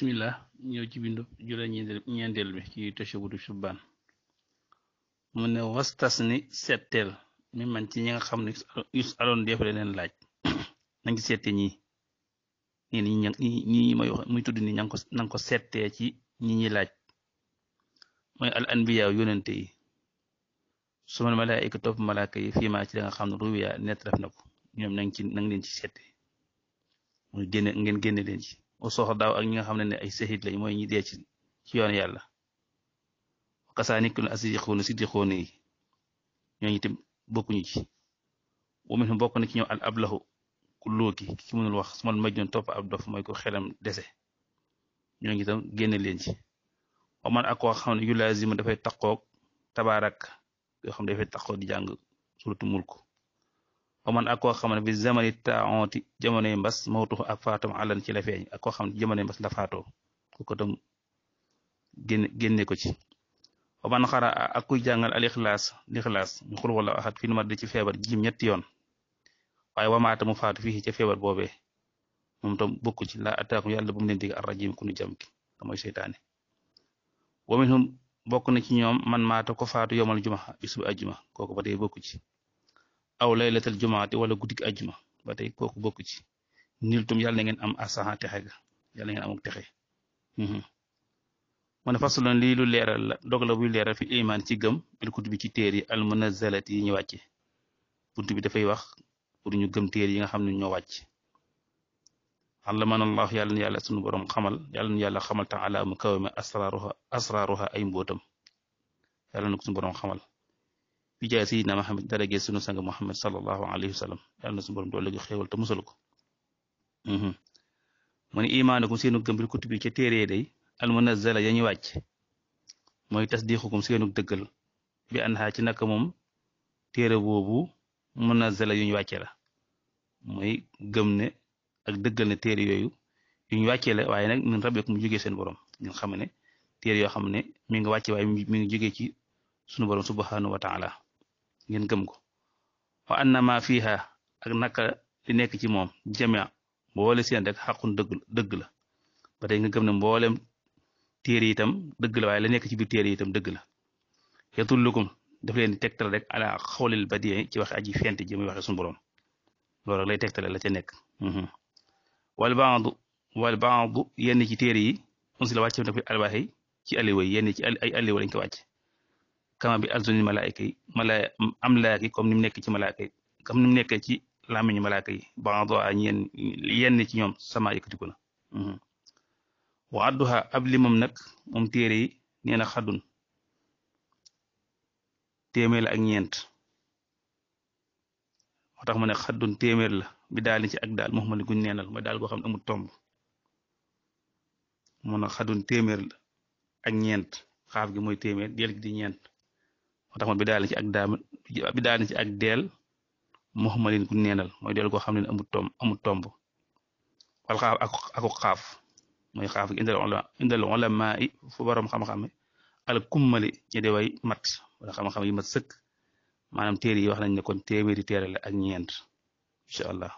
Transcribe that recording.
bismillah ñëw ci bindu jula ñeenteel bi ci tashabudu shubbaan mu ne wastas ni setteel mi man ci ñi nga xam ne us aloon defale leen laaj nañ ci sette ñi ñi may wax muy tudd ni nanga ko settee ci ñi laaj mooy al anbiya yonente yi sumal malaayika topp malaaka yi fii maa ci da nga xam ne ruwiya nett def na ko ñoom nang leen ci sette muy ngeen génne leen ci soxla daaw ak ñi nga xam ne ay sahid lañ mooy ñi dee ci yoon yàlla kasaa nikk na asidiqoona siddiqoona yi ñooñu itam bokkuñu ci wa minhum bokk na ci ñoom al ablahu ku looki ki mënul wax su ma maj doon topp ab dof mooy ko xelam dese ñooñu itam génne leen ci wa man ak koo xam ne yu laazima dafay taqoog tabaarak yoo xam ne dafay taqoog di jàng suratu mulk wa man ak koo xam ne bi zamani taonti jamonoy mbas mawtuxu ak faatam àllan ci la feeñ ak koo xam ne jamonoy mbas la faatoo ko tam génne ko ci wa man xara ak kuy jàngal al ixlaas ñu xul wala axat fi nu mat di ci feebar jiim ñetti yoon waaye wamaata mu faatu fii ca feebar boobee moom tam bokku ci la ataakum yàlla bu mu leen dig ar rajim ku nu jam ki te mooy seytaane wa minhum bokk na ci ñoom man maata ko faatu yomal juma bisu ajjuma kooku ba tey bokku ci aw laylatal jumaati wala guddik ajjuma ba tey kooku bokku ci niltum yàlla na ngeen am asaxa texe ga yàlla na ngeen amuk texe mu ne fasulon lii lu leeral la dog la buy leeral fi iman ci gëm bil kutubi ci téer yi al munazzalati yi ñu wàcce buntu bi dafay wax pour ñu gëm téer yi nga xam ne ñoo wàcc allaman allah yàlla na yàlla sunu borom xamal yàlla na yàlla xamal taala mu kawame asraruha ay mbóotam yàlla na ko sunu borom xamal bi jaay sayidina Muhammad darage sunu sang Muhammad sallallahu alayhi wa sallam yàlla na sunu borom doole gi xéewal te musal ko mu ne imaanakum seenu gëm bil kutubi ca téere day al munazzala ya ñu wàcc mooy tasdiqukum seenu dëggal bi anha ci naka moom téere boobu munazzala yu ñu wàcce la mooy gëm ne ak dëggal ne téere yooyu yu ñu wàccee la waaye nag min rabbikum mu jógee seen borom ngeen xam ne téere yoo xam ne mi ngi wàcce waaye mi ngi jógee ci sunu borom subhanahu wa taala ngeen gëm ko wa annama fiha ak naka li nekk ci moom jamia mboole seen rek xaqun dëgg la ba tey nga gëm ne mboolem téere itam dëgg la waaye la nekk ci biir téere itam dëgg la yatullukum daf leen di tegtal rek ala xawlil badii ci waxe aji fent ji muy waxe suñu borom loolu rek lay tegtale la ca nekk wal baadu yenn ci téere yi unsi la wàcce na fi alwaaxi ci aliwa yi yenn ci ay aliwa lañ ko wàcc kama bi alzuni malaayika yi amlaaki comme ni mu nekk ci malaaka yi comme ni mu nekkee ci làmmiñu malaaka yi baado a yenn ci ñoom sama yëkkatiku na wa adduha ab limam nag moom téere yi nee na xaddun téeméer la ak ñeent moo tax mu ne xaddun téeméer la bi daal ni ci ak daal muhammad guñ neenal mooy daal goo xam ne amul tomb mu ne xaddun téeméer la ak ñeent xaaf gi mooy téeméer deel gi di ñeent moo tax man bi daal ni ci ak daal bi daal ni ci ak deel muhammadin guñ neenal mooy deel goo xam ne amul tomb wal xaaf aku xaaf mooy xaaf gi indal ulama yi fu borom xam-xam al kummali ñi de way mat wala xam-xam yi mat sëkk maanaam téere yi wax nañ ne kon téeméeri téere la ak ñeent incha allah